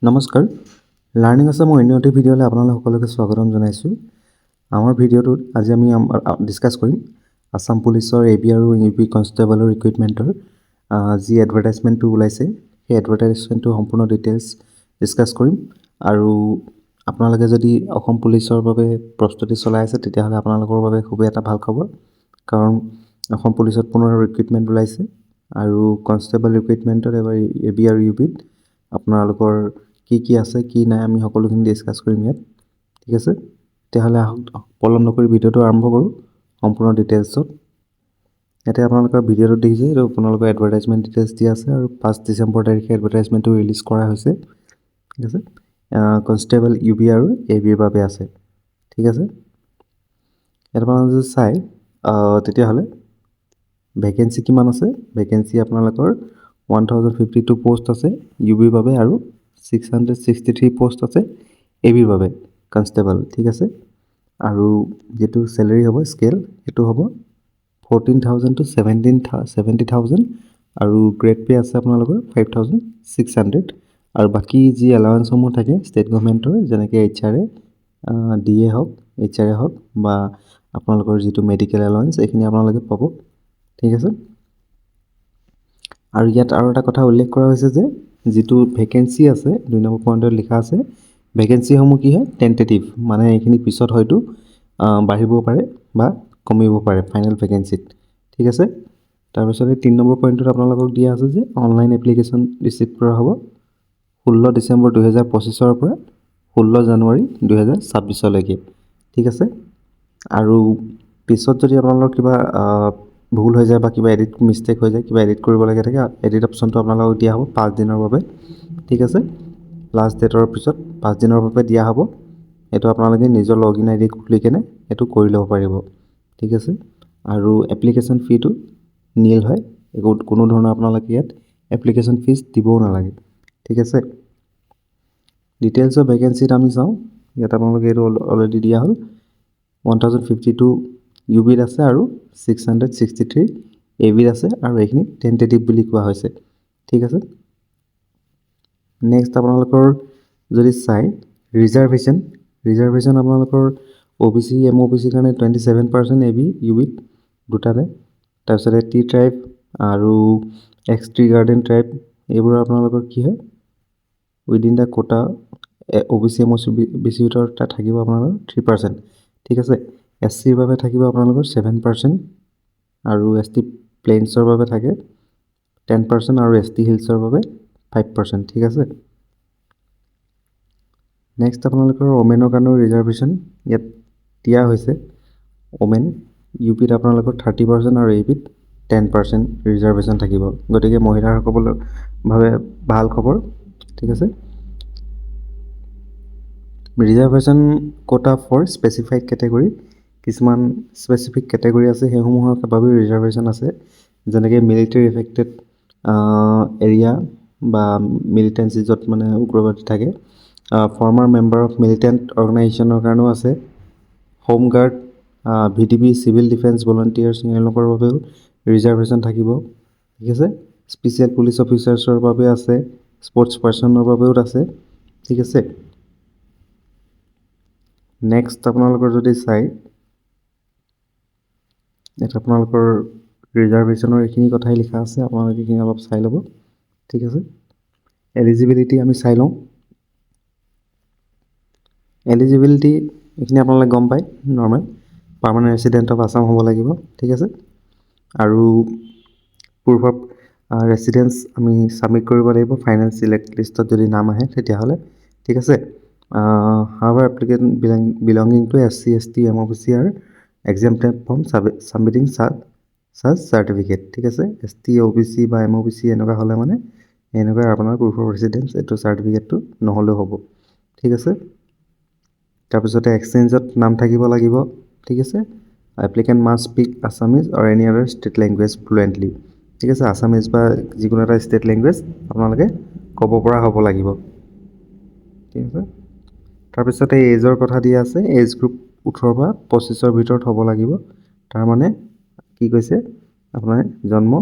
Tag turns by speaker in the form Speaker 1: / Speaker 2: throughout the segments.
Speaker 1: নমস্কাৰ, লাৰ্ণিং আছামৰ অন্য এটি ভিডিঅ'লৈ আপোনালোক সকলোকে স্বাগতম জনাইছোঁ। আমাৰ ভিডিঅ'টোত আজি আমি ডিছকাছ কৰিম আছাম পুলিচৰ এবি আৰু ইউপি কনষ্টেবলৰ ৰিক্ৰুইটমেণ্টৰ যি এডভাৰটাইজমেণ্টটো ওলাইছে, সেই এডভাৰটাইজমেণ্টটো সম্পূৰ্ণ ডিটেইলছ ডিছকাছ কৰিম। আৰু আপোনালোকে যদি অসম পুলিচৰ বাবে প্ৰস্তুতি চলাই আছে, তেতিয়াহ'লে আপোনালোকৰ বাবে খুবেই এটা ভাল খবৰ, কাৰণ অসম পুলিচত পুনৰ ৰিক্ৰুইটমেণ্ট ওলাইছে আৰু কনষ্টেবল ৰিক্ৰুইটমেণ্টত এবাৰ এবি আৰু ইউপিত আপোনালোকৰ কি আছে কি নাই আমি সকলোখিনি ডিছকাছ কৰিম ইয়াত। ঠিক আছে, তেতিয়াহ'লে আহক পলম নকৰি ভিডিঅ'টো আৰম্ভ কৰোঁ সম্পূৰ্ণ ডিটেইলছত। ইয়াতে আপোনালোকৰ ভিডিঅ'টো দেখিছে, এইটো আপোনালোকৰ এডভাৰটাইজমেণ্ট ডিটেইলছ দিয়া আছে আৰু 5 ডিচেম্বৰ তাৰিখে এডভাৰটাইজমেণ্টটো ৰিলিজ কৰা হৈছে। ঠিক আছে, কনষ্টেবল ইউপি আৰু এবিৰ বাবে আছে। ঠিক আছে, ইয়াত আপোনালোকে যদি চাই তেতিয়াহ'লে ভেকেঞ্চি কিমান আছে। ভেকেঞ্চি আপোনালোকৰ 1052 পোষ্ট আছে ইউবিৰ বাবে আৰু 663 পোষ্ট আছে এবিৰ বাবে কনষ্টেবল। ঠিক আছে, আৰু যিটো চেলেৰি হ'ব স্কেল সেইটো হ'ব 14,000 to 70,000 আৰু গ্ৰেড পে আছে আপোনালোকৰ 5,600 আৰু বাকী যি এলাৱেঞ্চসমূহ থাকে ষ্টেট গভৰ্ণমেণ্টৰ, যেনেকৈ HRA DA হওক, HRA হওক বা আপোনালোকৰ যিটো মেডিকেল এলাৱেঞ্চ, এইখিনি আপোনালোকে পাব। ঠিক আছে, আৰু ইয়াত আৰু এটা কথা উল্লেখ কৰা হৈছে যে যিটো ভেকেঞ্চি আছে 2 নম্বৰ পইণ্টত লিখা আছে, ভেকেঞ্চিসমূহ কি হয় টেণ্টেটিভ, মানে এইখিনি পিছত হয়তো বাঢ়িব পাৰে বা কমিব পাৰে ফাইনেল ভেকেঞ্চিত। ঠিক আছে, তাৰপিছতে 3 নম্বৰ পইণ্টত আপোনালোকক দিয়া আছে যে অনলাইন এপ্লিকেশ্যন ৰিচিভ কৰা হ'ব 16 ডিচেম্বৰ 2025 পৰা 16 জানুৱাৰী 2026লৈকে। ঠিক আছে, আৰু পিছত যদি আপোনালোকৰ কিবা ভুল হৈ যায় বা কিবা এডিট মিষ্টেক হৈ যায়, কিবা এডিট কৰিব লাগে থাকে, এডিট অপশ্যনটো আপোনালোকক দিয়া হ'ব 5 দিনৰ বাবে। ঠিক আছে, লাষ্ট ডেটৰ পিছত 5 দিনৰ বাবে দিয়া হ'ব। এইটো আপোনালোকে নিজৰ লগ ইন ID খুলি কেনে এইটো কৰি ল'ব পাৰিব। ঠিক আছে, আৰু এপ্লিকেশ্যন ফিটো নীল হয়, কোনো ধৰণৰ আপোনালোকে ইয়াত এপ্লিকেশ্যন ফিজ দিবও নালাগে। ঠিক আছে, ডিটেইলছ অফ ভেকেঞ্চিত আমি চাওঁ। ইয়াত আপোনালোকে এইটো অলৰেডি দিয়া হ'ল 1052 ইউবিত আছে আৰু 663 এবিত আছে, আৰু এইখিনি টেণ্টেটিভ বুলি কোৱা হৈছে। ঠিক আছে, নেক্সট আপোনালোকৰ যদি চাই ৰিজাৰ্ভেশ্যন আপোনালোকৰ OBC MOBC কাৰণে 27% এবি ইউবিত দুটাতে, তাৰপিছতে টি ট্ৰাইব আৰু এক্স টি গাৰ্ডেন ট্ৰাইব এইবোৰ আপোনালোকৰ কি হয় within the quota OBC MOBC ভিতৰত তাত থাকিব আপোনালোকৰ 3%। ঠিক আছে, SCৰ বাবে থাকিব আপোনালোকৰ 7% আৰু ST প্লেইনছৰ বাবে থাকে 10% আৰু ST হিলছৰ বাবে 5%। ঠিক আছে, নেক্সট আপোনালোকৰ ওমেনৰ কাৰণেও ৰিজাৰ্ভেশ্যন ইয়াত দিয়া হৈছে। ওমেন ইউপিত আপোনালোকৰ 30% আৰু এবিত 10% ৰিজাৰ্ভেশ্যন থাকিব, গতিকে মহিলাসকলৰ বাবে ভাল খবৰ। ঠিক আছে, reservation quota for specified category, কিছুমান স্পেচিফিক কেটেগৰী আছে সেইসমূহৰ বাবেও ৰিজাৰ্ভেশ্যন আছে, যেনেকৈ মিলিটেৰী এফেক্টেড এৰিয়া বা মিলিটেঞ্চি য'ত মানে উগ্ৰবাদী থাকে, ফৰ্মাৰ মেম্বাৰ অফ মিলিটেণ্ট অৰ্গেনাইজেশ্যনৰ কাৰণেও আছে, home guard VDB civil defence volunteers এওঁলোকৰ বাবেও ৰিজাৰ্ভেশ্যন থাকিব। ঠিক আছে, স্পেচিয়েল পুলিচ অফিচাৰ্ছৰ বাবে আছে, স্পৰ্টছ পাৰ্চনৰ বাবেও আছে। ঠিক আছে, নেক্সট আপোনালোকৰ যদি চাই ইয়াত আপোনালোকৰ ৰিজাৰ্ভেশ্যনৰ এইখিনি কথাই লিখা আছে, আপোনালোকে এইখিনি অলপ চাই ল'ব। ঠিক আছে, এলিজিবিলিটি আমি চাই লওঁ। এলিজিবিলিটি এইখিনি আপোনালোকে গম পায়, normal permanent resident of Assam হ'ব লাগিব। ঠিক আছে, আৰু প্ৰুফ অফ ৰেচিডেঞ্চ আমি ছাবমিট কৰিব লাগিব ফাইনেল চিলেক্ট লিষ্টত যদি নাম আহে তেতিয়াহ'লে। ঠিক আছে, however applicant belonging to SC ST MOBC are exempted from submitting such certificate। ঠিক আছে, ST OBC বা MOBC এনেকুৱা হ'লে মানে এনেকুৱা আপোনাৰ প্ৰুফ অফ ৰেচিডেঞ্চ এইটো চাৰ্টিফিকেটটো নহ'লেও হ'ব। ঠিক আছে, তাৰপিছতে এক্সচেঞ্জত নাম থাকিব লাগিব। ঠিক আছে, এপ্লিকেণ্ট মাষ্ট স্পীক আছামিজ অৰ এনি আদাৰ ষ্টেট লেংগুৱেজ ফ্লুৱেণ্টলি। ঠিক আছে, আছামিজ বা যিকোনো এটা ষ্টেট লেংগুৱেজ আপোনালোকে ক'ব পৰা হ'ব লাগিব। ঠিক আছে, তাৰপিছতে এজৰ কথা দিয়া আছে, এজ গ্ৰুপ 18 পৰা 25ৰ ভিতৰত হ'ব লাগিব। তাৰমানে কি কৈছে, আপোনাৰ জন্ম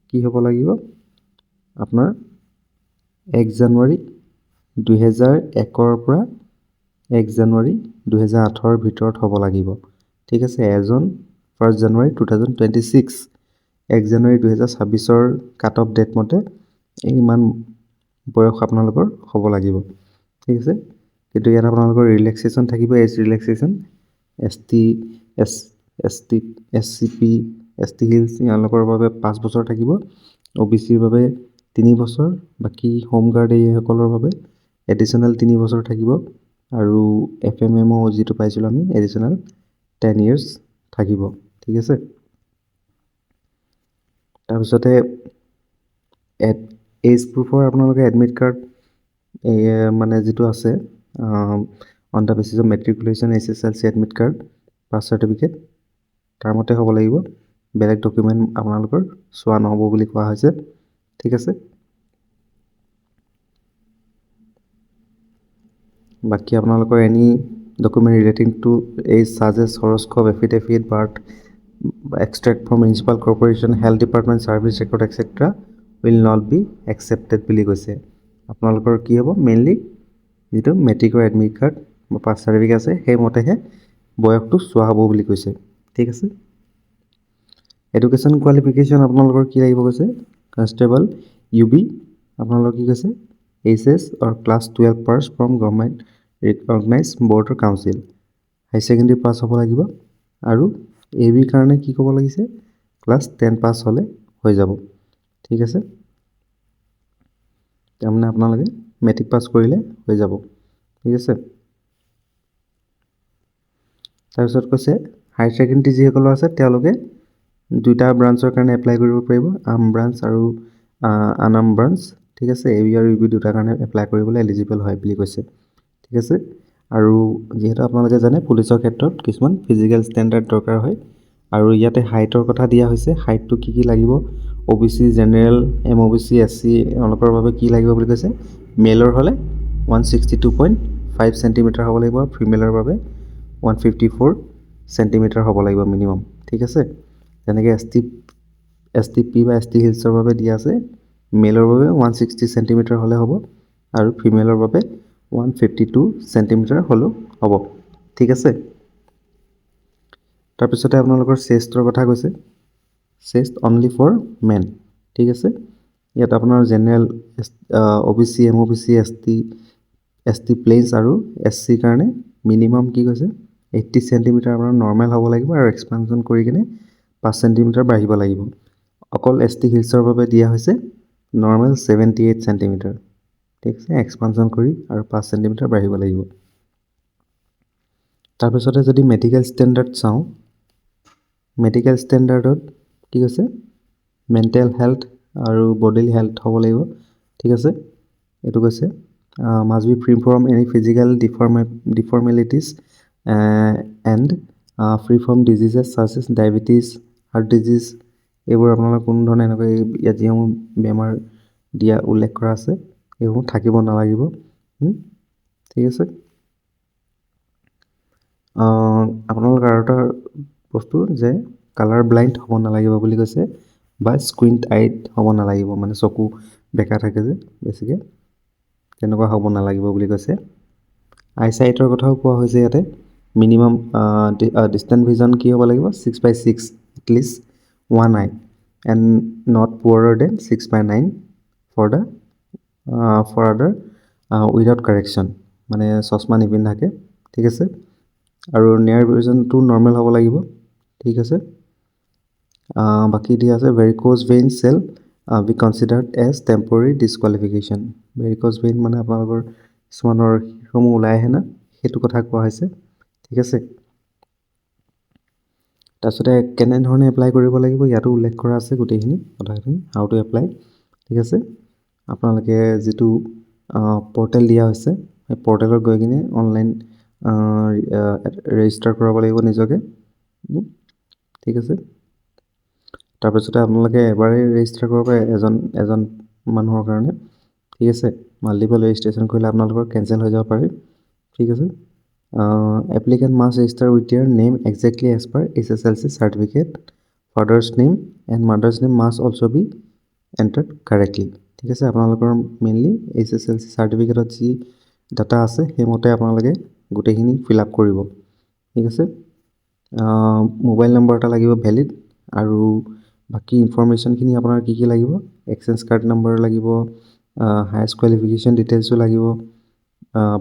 Speaker 1: কি হ'ব লাগিব আপোনাৰ 1 জানুৱাৰী 2001ৰ পৰা 1 জানুৱাৰী 2008ৰ ভিতৰত হ'ব লাগিব ঠিক আছে এজন 1 জানুৱাৰী 2026 1 জানুৱাৰী 2026ৰ কাট অফ ডেট মতে ইমান বয়স আপোনালোকৰ হ'ব লাগিব ঠিক আছে কিন্তু ইয়াত আপোনালোকৰ ৰিলেক্সেশ্যন থাকিব age relaxation ST SCP ST hills ইয়ালোকৰ বাবে 5 বছৰ থাকিব ওবিচিৰ বাবে 3 বছৰ বাকি হোম গাৰ্ড এইসকলৰ বাবে এডিশনাল 3 বছৰ থাকিব আৰু এফএমএমও যেটো পাইছিল আমি এডিশনাল 10 ইয়াৰ্স থাকিব ঠিক আছে তাৰপিছতে এজ প্ৰুফৰ আপোনালোকে এডমিট কাৰ্ড মানে যেটো আছে on the basis of matriculation SSLC admit card pass certificate তাৰ মতে হ'ব লাগিব বেলেগ ডকুমেন্ট আপোনালোকৰ সোৱা নহব বুলি কোৱা হৈছে ঠিক আছে বাকি আপোনালোকৰ any document relating to age such as horoscope affidavit birth extract from municipal corporation health department service record etc will not be accepted বুলি কৈছে আপোনালোকৰ কি হ'ব মেইনলি যেটো মেট্ৰিকৰ এডমিট কাৰ্ড বা পাছ সাৰ্টিফিকেট আছে সেই মতেহে বয়সটো সোৱা হ'ব বুলি কৈছে ঠিক আছে এডুকেশ্যন কোৱালিফিকেশ্যন আপোনালোকৰ কি লাগিব কৈছে কনষ্টেবল ইউবি আপোনালোকৰ কি কৈছে HS or class 12 pass from government recognized board or council high secondary pass হ'ব লাগিব আৰু এবি কাৰণে কি ক'ব লাগিছে ক্লাছ 10 পাছ হলে হৈ যাব ঠিক আছে তাৰমানে আপোনালোকে মেট্ৰিক পাছ কৰিলে হৈ যাব ঠিক আছে তাৰপিছত কৈছে হাই সেকেন্ডাৰী যিসকল আছে তেওঁলোকে দুটা ব্ৰাঞ্চৰ কাৰণে এপ্লাই কৰিব পাৰিব আৰ্ম ব্ৰাঞ্চ আৰু আনাম ব্ৰাঞ্চ ঠিক আছে এবি আৰু ইউবি দুটা কাৰণে এপ্লাই কৰিবলৈ এলিজিবল হয় বুলি কৈছে ঠিক আছে আৰু যেহেতু আপোনালোকে জানে পুলিচৰ ক্ষেত্ৰত কিছুমান ফিজিক্যাল ষ্টেণ্ডাৰ্ড দৰকাৰ হয় আৰু ইয়াতে হাইটৰ কথা দিয়া হৈছে হাইটটো কি লাগিব ওবিসি জেনাৰেল এমওবিসি এসসি তেওঁলোকৰ বাবে কি লাগিব বুলি কৈছে মেলৰ হলে 162.5 সেন্টিমিটাৰ হ'ব লাগিব ফিমেলৰ বাবে 154 সেন্টিমিটাৰ হ'ব লাগিব মিনিমাম ঠিক আছে যেনেকৈ এসটিপি বা এসটি হিলছৰ বাবে দিয়া আছে মেলৰ বাবে 160 সেন্টিমিটাৰ হলে হ'ব আৰু ফিমেলৰ বাবে 152 সেন্টিমিটাৰ হলো হ'ব ঠিক আছে তাৰপিছতে আপোনালোকৰ চেষ্টৰ কথা কৈছে চেষ্ট অনলি ফৰ মেন ঠিক আছে ইয়াত আপোনাৰ general OBC MOBC ST plains আৰু এসসি কাৰণে মিনিমাম কি কৈছে 80 সেন্টিমিটাৰ আপোনাৰ নৰ্মেল হ'ব লাগিব আৰু এক্সপানশন কৰি কিনে 5 সেন্টিমিটাৰ বাঢ়িব লাগিব অকল এসটি হিলছৰ বাবে দিয়া হৈছে নৰ্মেল 78 সেন্টিমিটাৰ ঠিক আছে এক্সপানশন কৰি আৰু 5 সেন্টিমিটাৰ বাঢ়িব লাগিব তাৰপিছতে যদি মেডিকেল ষ্টেণ্ডাৰ্ড চাওঁ মেডিকেল ষ্টেণ্ডাৰ্ডত কি কৈছে মেণ্টেল হেল্থ আৰু বডিলি হেল্থ হ'ব লাগিব ঠিক আছে এটো কৈছে must be free from any physical deformities and free from diseases such as diabetes heart disease এইবোৰ আপোনালোকৰ কোনো ধৰণৰ এনেকুৱা ইয়াত যিসমূহ বেমাৰ দিয়া উল্লেখ কৰা আছে এইসমূহ থাকিব নালাগিব ঠিক আছে আপোনালোকৰ আৰু এটা বস্তু যে কালাৰ ব্লাইণ্ড হ'ব নালাগিব বুলি কৈছে বা স্কুইণ্ট আইড হ'ব নালাগিব মানে চকু বেকা থাকে যে বেছিকে তেনেকুৱা হ'ব নালাগিব বুলি কৈছে আই সাইটৰ কথাও কোৱা হৈছে ইয়াতে মিনিমাম ডিষ্টেন্স ভিজন কি হ'ব লাগিব 6/6 at least one eye and not poorer than 6/9 for other without correction মানে চশমা নিপিন্ধাকে ঠিক আছে আৰু নিয়াৰ ভিজনটো নৰ্মেল হ'ব লাগিব ঠিক আছে বাকি দিয়া আছে varicose vein shall be considered as temporary disqualification varicose vein মানে আপোনালোকৰ কিছুমানৰ সমূহ ওলাই আহে না সেইটো কথা কোৱা হৈছে ঠিক আছে তাৰপিছতে কেনে ধৰণে এপ্লাই কৰিব লাগিব ইয়াতো উল্লেখ কৰা আছে গোটেইখিনি কথাখিনি হাউ টু এপ্লাই ঠিক আছে আপোনালোকে যেটো পোৰ্টেল দিয়া হৈছে এই পোৰ্টেলত গৈ কিনে অনলাইন ৰেজিষ্টাৰ কৰাব লাগিব নিজকে ঠিক আছে তাৰপিছতে আপোনালোকে এবাৰে ৰেজিষ্টাৰ কৰিব এজন মানুহৰ কাৰণে ঠিক আছে মাল্টিপল ৰেজিষ্ট্ৰেচন কৰিলে আপোনালোকৰ কেনসেল হৈ যাব পাৰে ঠিক আছে applicant must register with their name exactly as per SSLC certificate father's name and mother's name must also be entered correctly ঠিক আছে। আপোনালোকৰ মেইনলি SSLC চাৰ্টিফিকেটত যি ডাটা আছে সেইমতে আপোনালোকে গোটেইখিনি ফিল আপ কৰিব। ঠিক আছে। মোবাইল নম্বৰ এটা লাগিব ভেলিড, আৰু বাকী ইনফৰ্মেশ্যনখিনি আপোনাৰ কি লাগিব, এক্সচেঞ্জ কাৰ্ড নম্বৰ লাগিব, হায়েষ্ট কোৱালিফিকেশ্যন ডিটেইলছো লাগিব,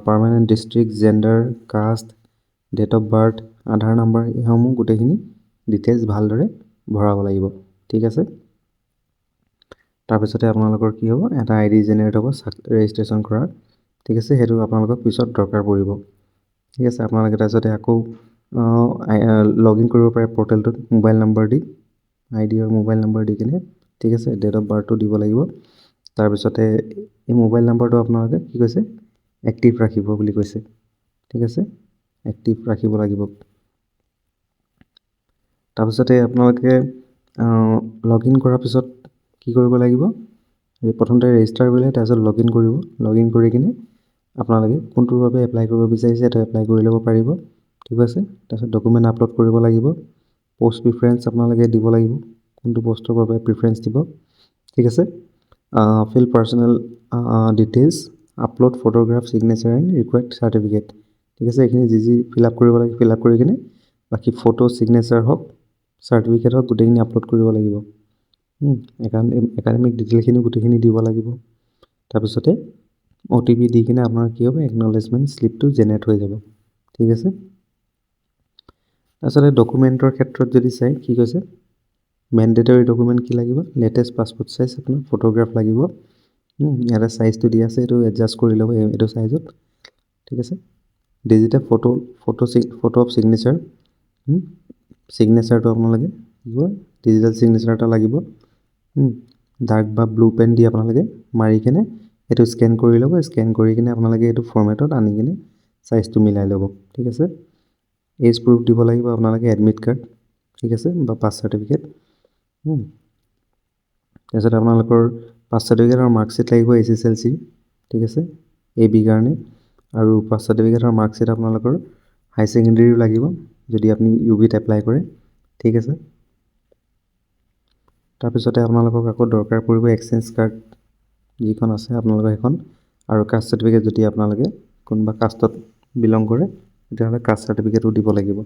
Speaker 1: permanent district, gender, caste, date of birth, Aadhaar number, এইসমূহ গোটেইখিনি ডিটেইলছ ভালদৰে ভৰাব লাগিব। ঠিক আছে। তাৰপিছতে আপোনালোকৰ কি হ'ব, এটা ID জেনেৰেট হ'ব ৰেজিষ্ট্ৰেশ্যন কৰাৰ। ঠিক আছে। সেইটো আপোনালোকক পিছত দৰকাৰ পৰিব। ঠিক আছে। আপোনালোকে তাৰপিছতে আকৌ লগ ইন কৰিব পাৰে পৰ্টেলটোত মোবাইল নম্বৰ দি, ID আৰু মোবাইল নম্বৰ দি কিনে। ঠিক আছে। ডেট অফ বাৰ্থটো দিব লাগিব। তাৰপিছতে এই মোবাইল নম্বৰটো আপোনালোকে কি কৈছে, এক্টিভ ৰাখিব বুলি কৈছে। ঠিক আছে। এক্টিভ ৰাখিব লাগিব। তাৰপিছতে আপোনালোকে লগ ইন কৰাৰ পিছত কি কৰিব লাগিব, প্ৰথমতে ৰেজিষ্টাৰ কৰিলে, তাৰপিছত লগ ইন কৰিব। লগ ইন কৰি কিনে আপোনালোকে কোনটোৰ বাবে এপ্লাই কৰিব বিচাৰিছে সেইটো এপ্লাই কৰি ল'ব পাৰিব। ঠিক আছে। তাৰপিছত ডকুমেণ্ট আপলোড কৰিব লাগিব। পোষ্ট প্ৰিফাৰেঞ্চ আপোনালোকে দিব লাগিব, কোনটো পোষ্টৰ বাবে প্ৰিফাৰেঞ্চ দিব। ঠিক আছে। Fill personal details, upload photograph, signature and required certificate. ঠিক আছে। এইখিনি যি ফিল আপ কৰিব লাগে ফিল আপ কৰি কিনে বাকী ফটো, ছিগনেচাৰ হওক, চাৰ্টিফিকেট হওক, গোটেইখিনি আপলোড কৰিব লাগিব। একাডেমিক ডিটেইলখিনি গোটেইখিনি দিব লাগিব। তাৰপিছতে OTP দি কিনে আপোনাৰ কি হ'ব, একনলেজমেণ্ট শ্লিপটো জেনেৰেট হৈ যাব। ঠিক আছে। তাৰপিছতে ডকুমেণ্টৰ ক্ষেত্ৰত যদি চাই কি কৈছে, মেণ্ডেটৰী ডকুমেণ্ট কি লাগিব, লেটেষ্ট পাছপোৰ্ট চাইজ আপোনাৰ ফটোগ্ৰাফ লাগিব। ইয়াতে চাইজটো দিয়া আছে, এইটো এডজাষ্ট কৰি ল'ব এইটো চাইজত। ঠিক আছে। ডিজিটেল ফটো অফ ছিগনেচাৰ, ছিগনেচাৰটো আপোনালোকে কি কয়, ডিজিটেল ছিগনেচাৰ এটা লাগিব। ডাৰ্ক বা ব্লু পেন দি আপোনালোকে মাৰি কিনে এইটো স্কেন কৰি ল'ব। স্কেন কৰি কিনে আপোনালোকে এইটো ফৰ্মেটত আনি কিনে চাইজটো মিলাই ল'ব। ঠিক আছে। এজ প্ৰুফ দিব লাগিব আপোনালোকে, এডমিট কাৰ্ড। ঠিক আছে। বা পাছ চাৰ্টিফিকেট। তাৰপিছত আপোনালোকৰ পাছ চাৰ্টিফিকেট আৰু মাৰ্কশ্বিট লাগিব SSLC। ঠিক আছে। AB কাৰণে। আৰু পাছ চাৰ্টিফিকেট আৰু মাৰ্কশ্বিট আপোনালোকৰ হাই ছেকেণ্ডেৰীও লাগিব যদি আপুনি UBত এপ্লাই কৰে। ঠিক আছে। তাৰপিছতে আপোনালোকক আকৌ দৰকাৰ পৰিব এক্সচেঞ্জ কাৰ্ড যিখন আছে আপোনালোকৰ সেইখন, আৰু কাষ্ট চাৰ্টিফিকেট যদি আপোনালোকে কোনোবা কাষ্টত বিলং কৰে তেতিয়াহ'লে কাষ্ট চাৰ্টিফিকেটো দিব লাগিব।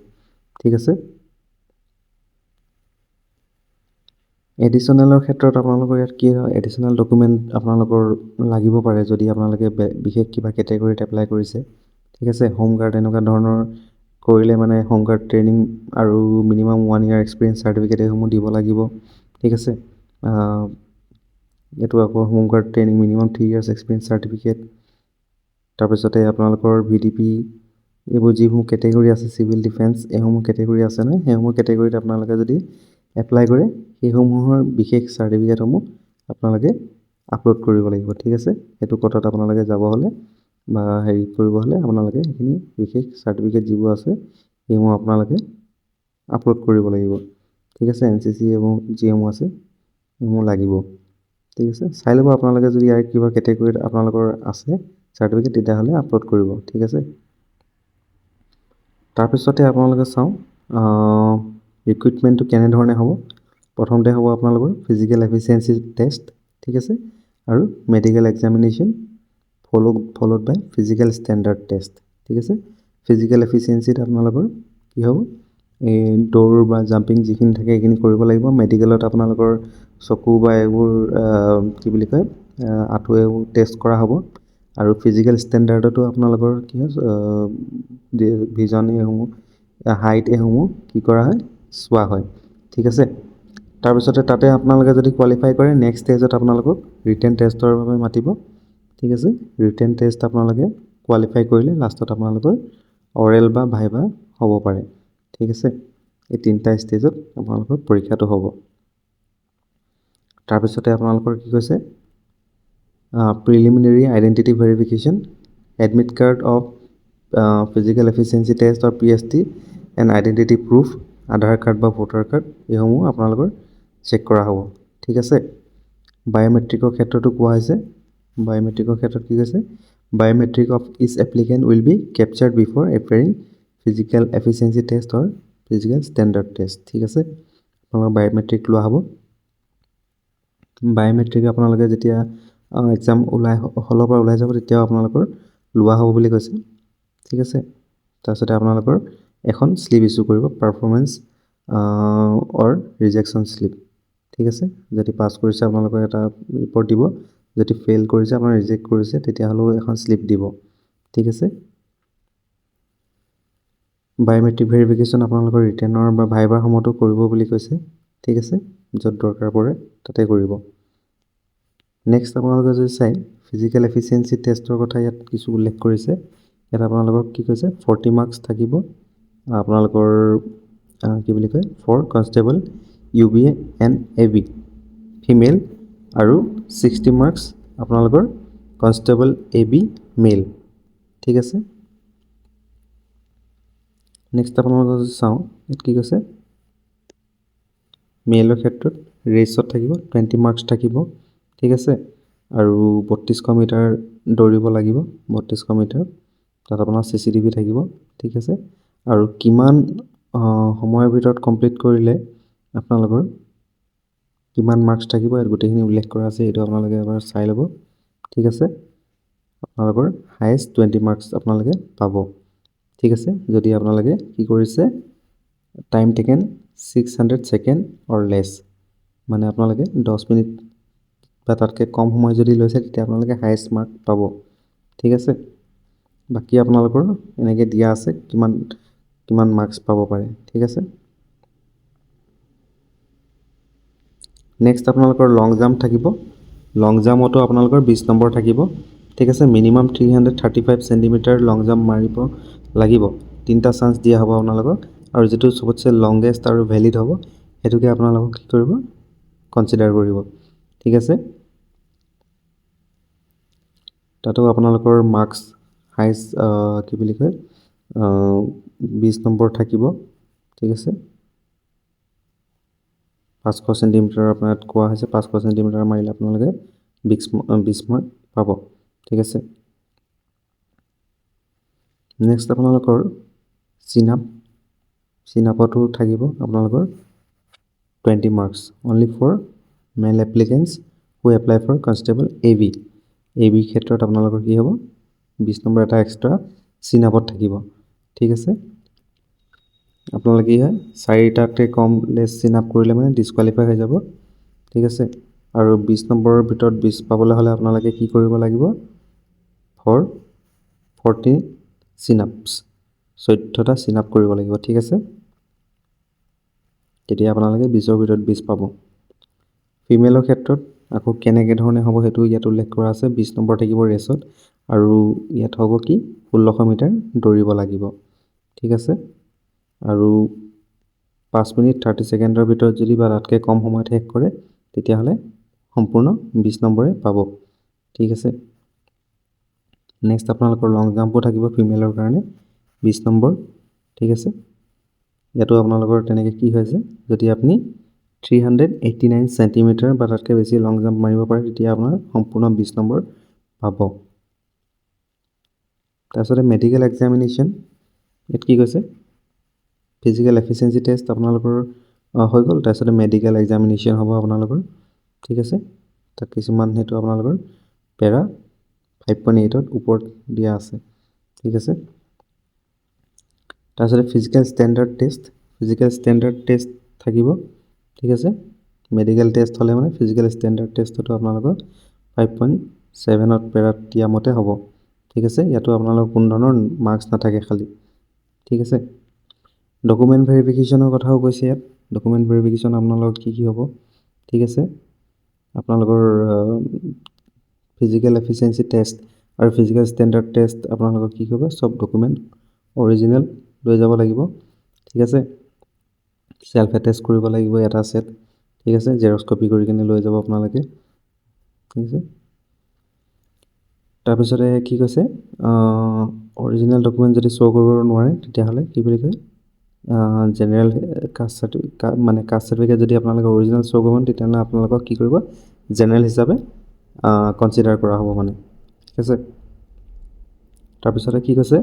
Speaker 1: ঠিক আছে। এডিশ্যনেলৰ ক্ষেত্ৰত আপোনালোকৰ ইয়াত কি হয়, এডিশ্যনেল ডকুমেণ্ট আপোনালোকৰ লাগিব পাৰে যদি আপোনালোকে বিশেষ কিবা কেটেগৰীত এপ্লাই কৰিছে। ঠিক আছে। হোমগাৰ্ড এনেকুৱা ধৰণৰ কৰিলে মানে হোমগাৰ্ড ট্ৰেইনিং আৰু মিনিমাম 1 year এক্সপিৰিয়েঞ্চ চাৰ্টিফিকেট এইসমূহ দিব লাগিব। ঠিক আছে। এইটো আকৌ home guard training minimum 3 years experience certificate. তাৰপিছতে আপোনালোকৰ VDP এইবোৰ যিসমূহ কেটেগৰী আছে, চিভিল ডিফেন্স এইসমূহ কেটেগৰী আছে নহয়, সেইসমূহ কেটেগৰীত আপোনালোকে যদি এপ্লাই কৰে সেইসমূহৰ বিশেষ চাৰ্টিফিকেটসমূহ আপোনালোকে আপলোড কৰিব লাগিব। ঠিক আছে। সেইটো কথাত আপোনালোকে যাব হ'লে বা হেৰি কৰিব হ'লে আপোনালোকে সেইখিনি বিশেষ চাৰ্টিফিকেট যিবোৰ আছে সেইসমূহ আপোনালোকে আপলোড কৰিব লাগিব। ঠিক আছে। NCC এইসমূহ যিসমূহ আছে সেইসমূহ লাগিব। ঠিক আছে। চাই ল'ব আপোনালোকে যদি ইয়াৰ কিবা কেটেগৰীত আপোনালোকৰ আছে চাৰ্টিফিকেট তেতিয়াহ'লে আপলোড কৰিব। ঠিক আছে। তাৰপিছতে আপোনালোকে চাওঁ ৰিক্ৰুইটমেণ্টটো কেনেধৰণে হ'ব। প্ৰথমতে হ'ব আপোনালোকৰ ফিজিকেল এফিচিয়েঞ্চি টেষ্ট। ঠিক আছে। আৰু মেডিকেল এক্সামিনেশ্যন ফ'ল'ড বাই ফিজিকেল ষ্টেণ্ডাৰ্ড টেষ্ট। ঠিক আছে। ফিজিকেল এফিচিয়েঞ্চিত আপোনালোকৰ কি হ'ব, এই দৌৰ বা জাম্পিং যিখিনি থাকে সেইখিনি কৰিব লাগিব। মেডিকেলত আপোনালোকৰ চকু বা এইবোৰ কি বুলি কয়, আঁঠু এইবোৰ টেষ্ট কৰা হ'ব। আৰু ফিজিকেল ষ্টেণ্ডাৰ্ডতো আপোনালোকৰ কি হয়, ভিজন এইসমূহ, হাইট এইসমূহ কি কৰা হয়, চোৱা হয়। ঠিক আছে। তাৰপিছতে তাতে আপোনালোকে যদি কোৱালিফাই কৰে নেক্সট ষ্টেজত আপোনালোকক ৰিটেন টেষ্টৰ বাবে মাতিব। ঠিক আছে। ৰিটেন টেষ্ট আপোনালোকে কোৱালিফাই কৰিলে লাষ্টত আপোনালোকৰ অৰেল বা ভাইভা হ'ব পাৰে। ঠিক আছে। এই 3টা ষ্টেজত আপোনালোকৰ পৰীক্ষাটো হ'ব। তাৰপিছতে আপোনালোকৰ কি কৈছে, preliminary identity verification, admit card of physical efficiency test or PST and identity proof, Aadhaar card বা ভোটাৰ কাৰ্ড এইসমূহ আপোনালোকৰ চেক কৰা হ'ব। ঠিক আছে। বায়'মেট্ৰিকৰ ক্ষেত্ৰতো কোৱা হৈছে। বায়'মেট্ৰিকৰ ক্ষেত্ৰত কি কৈছে, biometric of each applicant will be captured before appearing physical efficiency test or physical standard test. ঠিক আছে। আপোনালোকৰ বায়'মেট্ৰিক লোৱা হ'ব। বায়'মেট্ৰিক আপোনালোকে যেতিয়া এক্সাম হলৰ পৰা ওলাই যাব তেতিয়াও আপোনালোকৰ লোৱা হ'ব বুলি কৈছে, ঠিক আছে। তাৰপিছতে আপোনালোকৰ এখন শ্লিপ ইছ্যু কৰিব, পাৰফৰ্মেঞ্চ অৰ ৰিজেকশ্যন শ্লিপ, ঠিক আছে। যদি পাছ কৰিছে আপোনালোকৰ এটা ৰিপৰ্ট দিব, যদি ফেইল কৰিছে আপোনাৰ ৰিজেক্ট কৰিছে তেতিয়াহ'লেও এখন শ্লিপ দিব, ঠিক আছে। বায়'মেট্ৰিক ভেৰিফিকেশ্যন আপোনালোকৰ ৰিটেনৰ বা ভাইভাৰ সময়তো কৰিব বুলি কৈছে, ঠিক আছে। য'ত দৰকাৰ পৰে তাতে কৰিব। নেক্সট আপোনালোকে যদি চাই ফিজিকেল এফিচিয়েঞ্চি টেষ্টৰ কথা ইয়াত কিছু উল্লেখ কৰিছে। ইয়াত আপোনালোকক কি কৈছে 40 মাৰ্কছ থাকিব আপোনালোকৰ কি বুলি কয় for constable UBA and AB female আৰু 60 মাৰ্কছ আপোনালোকৰ কনষ্টেবল AB মেল, ঠিক আছে। নেক্সট আপোনালোকৰ যদি চাওঁ ইয়াত কি কৈছে মেলৰ ক্ষেত্ৰত ৰেচত থাকিব 20 মাৰ্কছ থাকিব, ঠিক আছে। আৰু 3200 মিটাৰ দৌৰিব লাগিব, 3200 মিটাৰ। তাত আপোনাৰ CCTV থাকিব, ঠিক আছে। আৰু কিমান সময়ৰ ভিতৰত কমপ্লিট কৰিলে আপোনালোকৰ কিমান মাৰ্কছ থাকিব ইয়াত গোটেইখিনি উল্লেখ কৰা আছে, এইটো আপোনালোকে এবাৰ চাই ল'ব, ঠিক আছে। আপোনালোকৰ হায়েষ্ট 20 মাৰ্কছ আপোনালোকে পাব, ঠিক আছে। যদি আপোনালোকে কি কৰিছে টাইম টেকেন 600 ছেকেণ্ড অৰ লেছ, মানে আপোনালোকে 10 মিনিট বা তাতকৈ কম সময় যদি লৈছে তেতিয়া আপোনালোকে হায়েষ্ট মাৰ্ক পাব, ঠিক আছে। বাকী আপোনালোকৰ এনেকৈ দিয়া আছে কিমান মাৰ্কছ পাব পাৰে, ঠিক আছে। নেক্সট আপোনালোকৰ লং জাম্প থাকিব, লং জাম্পতো আপোনালোকৰ 20 নম্বৰ থাকিব, ঠিক আছে। মিনিমাম 335 চেণ্টিমিটাৰ লং জাম্প মাৰিব লাগিব, 3টা চান্স দিয়া হ'ব আপোনালোকক। আৰু যিটো চবতছে লংগেষ্ট আৰু ভেলিড হ'ব সেইটোকে আপোনালোকক কি কৰিব কনচিডাৰ কৰিব, ঠিক আছে। তাতো আপোনালোকৰ মাৰ্কছ হাইষ্ট কি বুলি কয় 20 নম্বৰ থাকিব, ঠিক আছে। 500 চেণ্টিমিটাৰ আপোনাৰ কোৱা হৈছে, 500 চেণ্টিমিটাৰ মাৰিলে আপোনালোকে 20 মাৰ্ক পাব, ঠিক আছে। নেক্সট আপোনালোকৰ চিনাপতো থাকিব আপোনালোকৰ 20 marks only for male applicants who apply for constable AB ক্ষেত্ৰত আপোনালোকৰ কি হ'ব 20 নম্বৰ এটা এক্সট্ৰা চিনাপত থাকিব, ঠিক আছে। আপোনালোকে কি হয় 4টাতকৈ কম লেছ চিনাপ কৰিলে মানে ডিছকুৱালিফাই হৈ যাব, ঠিক আছে। আৰু 20 নম্বৰৰ ভিতৰত 20 পাবলৈ হ'লে আপোনালোকে কি কৰিব লাগিব 40 চিনাপছ 14টা চিনাপ কৰিব লাগিব, ঠিক আছে। তেতিয়া আপোনালোকে 20ৰ ভিতৰত 20 পাব। ফিমেলৰ ক্ষেত্ৰত আকৌ কেনেকৈ ধৰণে হ'ব সেইটো ইয়াত উল্লেখ কৰা আছে। 20 নম্বৰ থাকিব ৰেচত আৰু ইয়াত হ'ব কি 1600 মিটাৰ দৌৰিব লাগিব, ঠিক আছে। আৰু 5 মিনিট 30 ছেকেণ্ডৰ ভিতৰত যদি বা তাতকৈ কম সময়ত শেষ কৰে তেতিয়াহ'লে সম্পূৰ্ণ 20 নম্বৰে পাব, ঠিক আছে। নেক্সট আপোনালোকৰ লং জাম্পো থাকিব ফিমেলৰ কাৰণে 20 নম্বৰ, ঠিক আছে। ইয়াতো আপোনালোকৰ তেনেকৈ কি হৈছে যদি আপুনি 389 চেণ্টিমিটাৰ বা তাতকৈ বেছি লং জাম্প মাৰিব পাৰে তেতিয়া আপোনাৰ সম্পূৰ্ণ 20 নম্বৰ পাব। তাৰপিছতে মেডিকেল এক্সামিনেশ্যন ইয়াত কি কৈছে ফিজিকেল এফিচিয়েঞ্চি টেষ্ট আপোনালোকৰ হৈ গ'ল। তাৰপিছতে মেডিকেল এক্সামিনেশ্যন হ'ব আপোনালোকৰ, ঠিক আছে। তাত কিছুমান সেইটো আপোনালোকৰ পেৰা 5.8ত ওপৰত দিয়া আছে, ঠিক আছে। তাৰপিছতে ফিজিকেল ষ্টেণ্ডাৰ্ড টেষ্ট থাকিব, ঠিক আছে। মেডিকেল টেষ্ট হ'লে মানে ফিজিকেল ষ্টেণ্ডাৰ্ড টেষ্টতো আপোনালোকৰ 5.7ত পেৰাত দিয়া মতে হ'ব, ঠিক আছে। ইয়াতো আপোনালোকৰ কোনো ধৰণৰ মাৰ্কছ নাথাকে খালী, ঠিক আছে। ডকুমেণ্ট ভেৰিফিকেশ্যনৰ কথাও কৈছে ইয়াত। ডকুমেণ্ট ভেৰিফিকেশ্যন আপোনালোকৰ কি হ'ব, ঠিক আছে। আপোনালোকৰ ফিজিকেল এফিচিয়েঞ্চি টেষ্ট আৰু ফিজিকেল ষ্টেণ্ডাৰ্ড টেষ্ট আপোনালোকৰ কি কৰিব চব ডকুমেণ্ট অৰিজিনেল লৈ যাব লাগিব, ঠিক আছে। চেল্ফ এটেষ্ট কৰিব লাগিব এটা ছেট, ঠিক আছে। জেৰক্স কপি কৰি কিনে লৈ যাব আপোনালোকে, ঠিক আছে। তাৰপিছতে কি কৈছে অৰিজিনেল ডকুমেণ্ট যদি শ্ব' কৰিব নোৱাৰে তেতিয়াহ'লে কি বুলি কয় জেনেৰেল কাষ্ট চাৰ্টিফিকেট যদি আপোনালোকে অৰিজিনেল শ্ব' কৰিব তেতিয়াহ'লে আপোনালোকক কি কৰিব জেনেৰেল হিচাপে কনচিডাৰ কৰা হ'ব মানে, ঠিক আছে। তাৰপিছতে কি কৈছে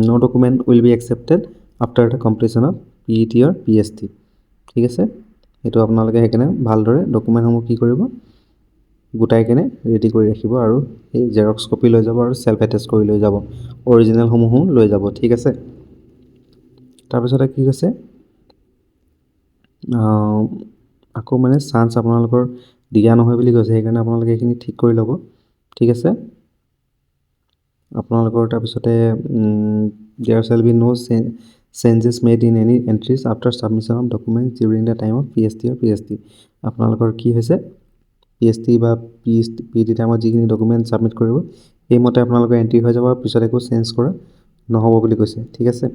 Speaker 1: no document will be accepted after the completion of PET or PST, ঠিক আছে। সেইটো আপোনালোকে সেইকাৰণে ভালদৰে ডকুমেণ্টসমূহ কি কৰিব গোটাই কেনে ৰেডি কৰি ৰাখিব আৰু এই জেৰক্স কপি লৈ যাব আৰু চেল্ফ এটেষ্ট কৰি লৈ যাব, অৰিজিনেলসমূহো লৈ যাব। ঠিক আছে, তাৰপিছতে কি কৈছে, আকৌ মানে চান্স আপোনালোকৰ দিয়া নহয় বুলি কৈছে, সেইকাৰণে আপোনালোকে এইখিনি ঠিক কৰি ল'ব। ঠিক আছে, আপোনালোকৰ তাৰপিছতে there shall be no' changes made in any entries after submission of documents during the time of PST আৰু PST। আপোনালোকৰ কি হৈছে, PST বা PST টাইমত যিখিনি ডকুমেণ্ট ছাবমিট কৰিব সেইমতে আপোনালোকৰ এণ্ট্ৰি হৈ যাব আৰু পিছত একো চেঞ্জ কৰা নহ'ব বুলি কৈছে। ঠিক আছে,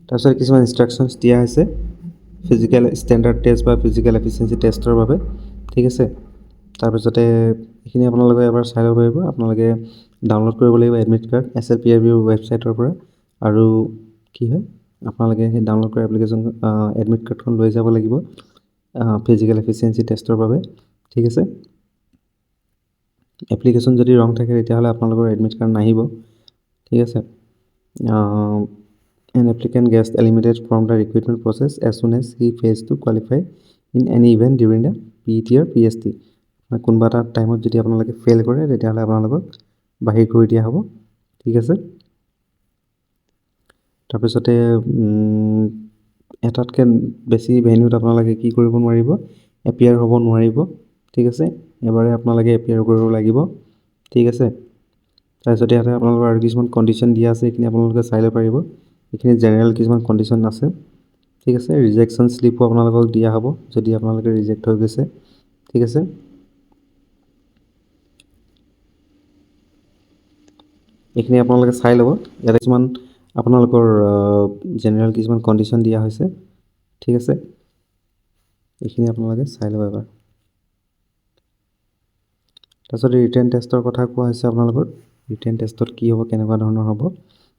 Speaker 1: তাৰপিছত কিছুমান ইনষ্ট্ৰাকশ্যনছ দিয়া হৈছে ফিজিকেল ষ্টেণ্ডাৰ্ড টেষ্ট বা ফিজিকেল এফিচিয়েঞ্চি টেষ্টৰ বাবে। ঠিক আছে, তাৰপিছতে এইখিনি আপোনালোকে এবাৰ চাই ল'ব পাৰিব। আপোনালোকে ডাউনলোড কৰিব লাগিব এডমিট কাৰ্ড SLPIBৰ ৱেবছাইটৰ পৰা, আৰু কি হয় আপোনালোকে সেই ডাউনলোড কৰা এপ্লিকেশ্যন এডমিট কাৰ্ডখন লৈ যাব লাগিব ফিজিকেল এফিচিয়েঞ্চি টেষ্টৰ বাবে। ঠিক আছে, এপ্লিকেশ্যন যদি ৰং থাকে তেতিয়াহ'লে আপোনালোকৰ এডমিট কাৰ্ড নাহিব। ঠিক আছে, an applicant gets eliminated from the recruitment process as soon as he fails to qualify in any event during the PET or PST। কোনোবা এটা টাইমত যদি আপোনালোকে ফেইল কৰে তেতিয়াহ'লে আপোনালোকক বাহিৰ কৰি দিয়া হ'ব। ঠিক আছে, তাৰপিছতে এটাতকৈ বেছি ভেন্যুত আপোনালোকে কি কৰিব নোৱাৰিব, এপিয়াৰ হ'ব নোৱাৰিব। ঠিক আছে, এবাৰে আপোনালোকে এপিয়াৰ কৰিব লাগিব। ঠিক আছে, তাৰপিছত ইয়াতে আপোনালোকৰ আৰু কিছুমান কণ্ডিশ্যন দিয়া আছে, এইখিনি আপোনালোকে চাই ল'ব পাৰিব। এইখিনি জেনেৰেল কিছুমান কণ্ডিশ্যন আছে। ঠিক আছে, ৰিজেকশ্যন শ্লিপো আপোনালোকক দিয়া হ'ব যদি আপোনালোকে ৰিজেক্ট হৈ গৈছে। ঠিক আছে, এইখিনি আপোনালোকে চাই ল'ব। ইয়াতে কিছুমান আপোনালোকৰ জেনেৰেল কিছুমান কণ্ডিশ্যন দিয়া হৈছে। ঠিক আছে, এইখিনি আপোনালোকে চাই ল'ব এবাৰ। তাৰপিছত ৰিটেন টেষ্টৰ কথা কোৱা হৈছে আপোনালোকৰ। ৰিটেন টেষ্টত কি হ'ব, কেনেকুৱা ধৰণৰ হ'ব,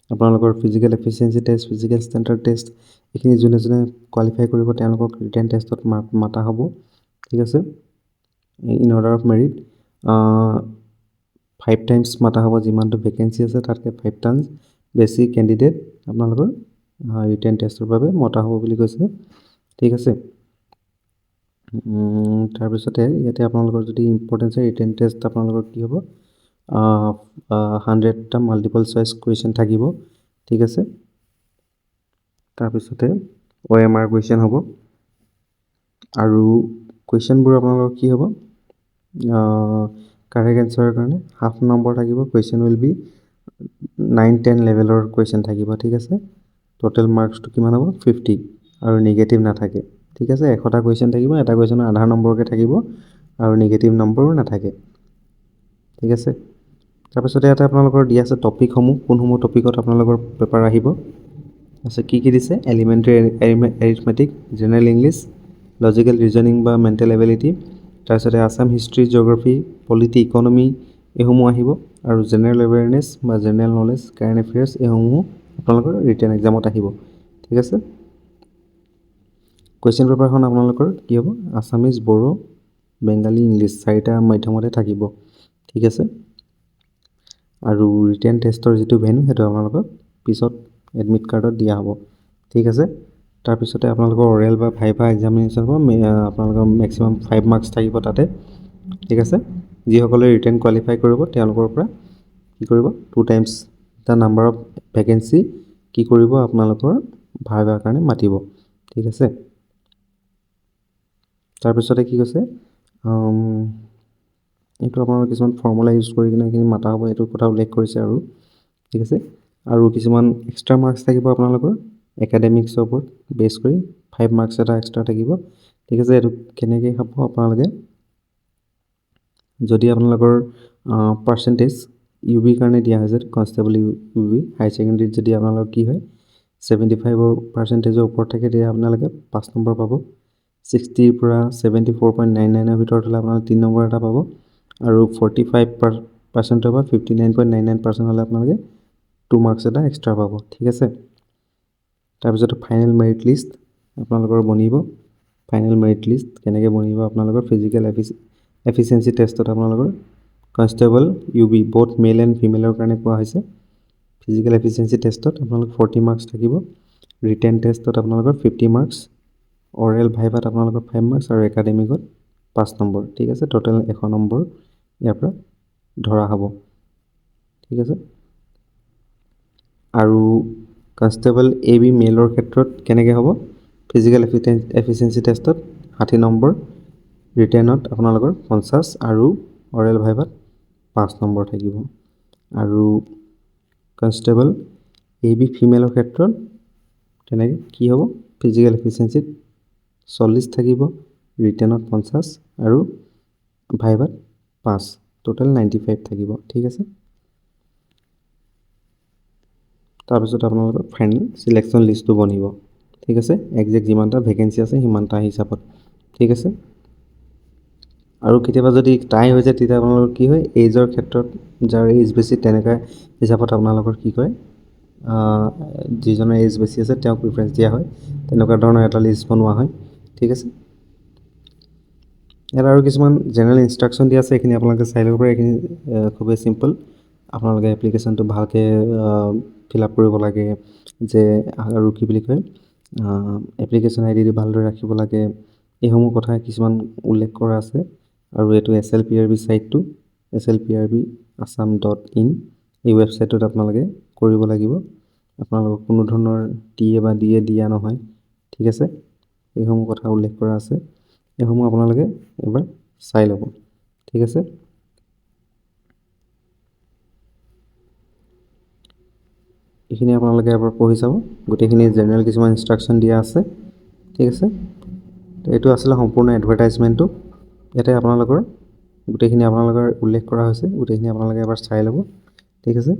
Speaker 1: আপোনালোকৰ physical efficiency test, physical standard test, এইখিনি যোনে যোনে কোৱালিফাই কৰিব তেওঁলোকক ৰিটেন টেষ্টত মাতা হ'ব। ঠিক আছে, in order of merit 5 times মাতা হ'ব, যিমানটো ভেকেঞ্চি আছে তাতকৈ 5 টাইমছ বেছি কেণ্ডিডেট আপোনালোকৰ ৰিটেন টেষ্টৰ বাবে মতা হ'ব বুলি কৈছে। ঠিক আছে, তাৰপিছতে ইয়াতে আপোনালোকৰ যদি ইম্পৰ্টেঞ্চ ৰিটেন টেষ্ট আপোনালোকৰ কি হ'ব, 100টা মাল্টিপল চইচ কুৱেশ্যন থাকিব। ঠিক আছে, তাৰপিছতে OMR কুৱেশ্যন হ'ব, আৰু কুৱেশ্যনবোৰ আপোনালোকৰ কি হ'ব, কাৰেক্ট এনচাৰৰ কাৰণে হাফ নম্বৰ থাকিব। কুৱেশ্যন উইল বি 9-10 লেভেলৰ কুৱেশ্যন থাকিব। ঠিক আছে, টোটেল মাৰ্কছটো কিমান হ'ব, 50, আৰু নিগেটিভ নাথাকে। ঠিক আছে, 100টা কুৱেশ্যন থাকিব, এটা কুৱেশ্যনৰ আধা নম্বৰকৈ থাকিব আৰু নিগেটিভ নম্বৰো নাথাকে। ঠিক আছে, তাৰপিছতে ইয়াতে আপোনালোকৰ দিয়া আছে টপিকসমূহ, কোনসমূহ টপিকত আপোনালোকৰ পেপাৰ আহিব আছে, কি দিছে, elementary arithmetic, general English, logical reasoning বা মেণ্টেল এবিলিটি, তাৰপিছতে Assam history, geography, polity, economy, এইসমূহ আহিব, আৰু জেনেৰেল এৱেৰনেছ বা জেনেৰেল নলেজ, কাৰেণ্ট এফেয়াৰ্ছ, এইসমূহ আপোনালোকৰ ৰিটেন এক্সামত আহিব। ঠিক আছে, কুৱেশ্যন পেপাৰখন আপোনালোকৰ কি হ'ব, আছামিজ, বড়ো, বেংগালী, ইংলিছ 4টা মাধ্যমতে থাকিব। ঠিক আছে, আৰু ৰিটেন টেষ্টৰ যিটো ভেন্যু সেইটো আপোনালোকক পিছত এডমিট কাৰ্ডত দিয়া হ'ব। ঠিক আছে, তাৰপিছতে আপোনালোকৰ অৰেল বা ভাইভা এক্সামিনেশ্যন হ'ব, আপোনালোকৰ মেক্সিমাম 5 মাৰ্কছ থাকিব তাতে। ঠিক আছে, যিসকলে ৰিটেন কোৱালিফাই কৰিব তেওঁলোকৰ পৰা কি কৰিব, 2 times the number of vacancy কি কৰিব, আপোনালোকৰ ভাইভাৰ কাৰণে মাতিব। ঠিক আছে, তাৰপিছতে কি কৈছে, এইটো আপোনালোকৰ কিছুমান ফৰ্মুলা ইউজ কৰি কিনে এইখিনি মাতা হ'ব, এইটো কথা উল্লেখ কৰিছে আৰু। ঠিক আছে, আৰু কিছুমান এক্সট্ৰা মাৰ্কছ থাকিব আপোনালোকৰ একাডেমিক্সৰ ওপৰত বেছ কৰি, 5 মাৰ্কছ এটা এক্সট্ৰা থাকিব। ঠিক আছে, এইটো কেনেকৈ হ'ব, আপোনালোকে যদি আপোনালোকৰ পাৰ্চেণ্টেজ UBৰ কাৰণে দিয়া হৈছে, কনষ্টেবল UB হাই ছেকেণ্ডেৰীত যদি আপোনালোকৰ কি হয় 75% ওপৰত থাকে, তেতিয়া আপোনালোকে 5 নম্বৰ পাব। 60ৰ পৰা 74.99ৰ ভিতৰত হ'লে আপোনালোকে 3 নম্বৰ এটা পাব, আৰু 45% বা 59.99% হ'লে আপোনালোকে 2 মাৰ্কছ এটা এক্সট্ৰা পাব। ঠিক আছে, তাৰপিছত ফাইনেল মেৰিট লিষ্ট আপোনালোকৰ বনিব। ফাইনেল মেৰিট লিষ্ট কেনেকৈ বনিব, আপোনালোকৰ ফিজিকেল এফিচিয়েঞ্চি টেষ্টত আপোনালোকৰ constable UB both male and ফিমেলৰ কাৰণে কোৱা হৈছে। ফিজিকেল এফিচিয়েঞ্চি টেষ্টত আপোনালোকৰ 40 মাৰ্কছ থাকিব, ৰিটেন টেষ্টত আপোনালোকৰ 50 মাৰ্কছ, অৰেল ভাইভাত আপোনালোকৰ 5 মাৰ্কছ, আৰু একাডেমিকত 5 নম্বৰ ঠিক আছে টোটেল 100 নম্বৰ ইয়াৰ পৰা ধৰা হ'ব ঠিক আছে আৰু কনষ্টেবল AB মেলৰ ক্ষেত্ৰত কেনেকৈ হ'ব ফিজিকেল এফিচিয়েঞ্চি টেষ্টত 60 নম্বৰ ৰিটেনত আপোনালোকৰ 50 আৰু অৰেল ভাইভাত 5 নম্বৰ থাকিব আৰু কনষ্টেবল AB ফিমেলৰ ক্ষেত্ৰত তেনেকৈ কি হ'ব ফিজিকেল এফিচিয়েঞ্চিত 40 থাকিব ৰিটেনত 50 আৰু ভাইভাত 5 টোটেল 95 থাকিব ঠিক আছে তাৰপিছত আপোনালোকৰ ফাইনেল সিলেকশ্যন লিষ্টটো বনিব ঠিক আছে একজেক্ট যিমানটা ভেকেঞ্চি আছে সিমানটা হিচাপত ঠিক আছে আৰু কেতিয়াবা যদি টাই হৈ যায় তেতিয়া আপোনালোকৰ কি হয় এজৰ ক্ষেত্ৰত যাৰ এজ বেছি তেনেকুৱা হিচাপত আপোনালোকৰ কি কয় যিজনৰ এজ বেছি আছে তেওঁক প্ৰিফাৰেঞ্চ দিয়া হয় তেনেকুৱা ধৰণৰ এটা লিষ্ট বনোৱা হয় ঠিক আছে ইয়াত আৰু কিছুমান জেনেৰেল ইনষ্ট্ৰাকশ্যন দিয়া আছে এইখিনি আপোনালোকে চাই ল'ব পাৰে এইখিনি খুবেই চিম্পল আপোনালোকে এপ্লিকেশ্যনটো ভালকৈ ফিল আপ কৰিব লাগে যে আৰু কি বুলি কয় এপ্লিকেশ্যন আইডিটো ভালদৰে ৰাখিব লাগে এইসমূহ কথা কিছুমান উল্লেখ কৰা আছে আৰু এইটো SLPRB ছাইটটো slprbassam.in এই ৱেবছাইটটোত আপোনালোকে কৰিব লাগিব আপোনালোকক কোনো ধৰণৰ TA বা DA দিয়া নহয় ঠিক আছে এইসমূহ কথা উল্লেখ কৰা আছে এইসমূহ আপোনালোকে এবাৰ চাই ল'ব ঠিক আছে এইখিনি আপোনালোকে এবাৰ পঢ়ি চাব গোটেইখিনি জেনেৰেল কিছুমান ইনষ্ট্ৰাকশ্যন দিয়া আছে ঠিক আছে তো এইটো আছিলে সম্পূৰ্ণ এডভাৰটাইজমেণ্টটো ইয়াতে আপোনালোকৰ গোটেইখিনি আপোনালোকৰ উল্লেখ কৰা হৈছে গোটেইখিনি আপোনালোকে এবাৰ চাই ল'ব ঠিক আছে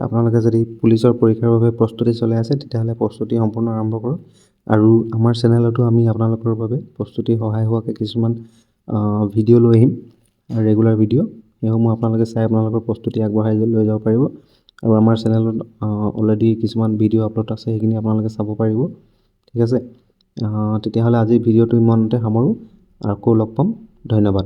Speaker 1: আপোনালোকে যদি পুলিচৰ পৰীক্ষাৰ বাবে প্ৰস্তুতি চলাই আছে তেতিয়াহ'লে প্ৰস্তুতি সম্পূৰ্ণ আৰম্ভ কৰক আৰু আমাৰ চেনেলতো আমি আপোনালোকৰ বাবে প্ৰস্তুতি সহায় হোৱাকৈ কিছুমান ভিডিঅ' লৈ আহিম ৰেগুলাৰ ভিডিঅ' সেইসমূহ আপোনালোকে চাই আপোনালোকৰ প্ৰস্তুতি আগবঢ়াই লৈ যাব পাৰিব আৰু আমাৰ চেনেলত অলৰেডি কিছুমান ভিডিঅ' আপলোড আছে সেইখিনি আপোনালোকে চাব পাৰিব ঠিক আছে তেতিয়াহ'লে আজি ভিডিঅ'টো ইমানতে সামৰোঁ আৰু আকৌ লগ পাম ধন্যবাদ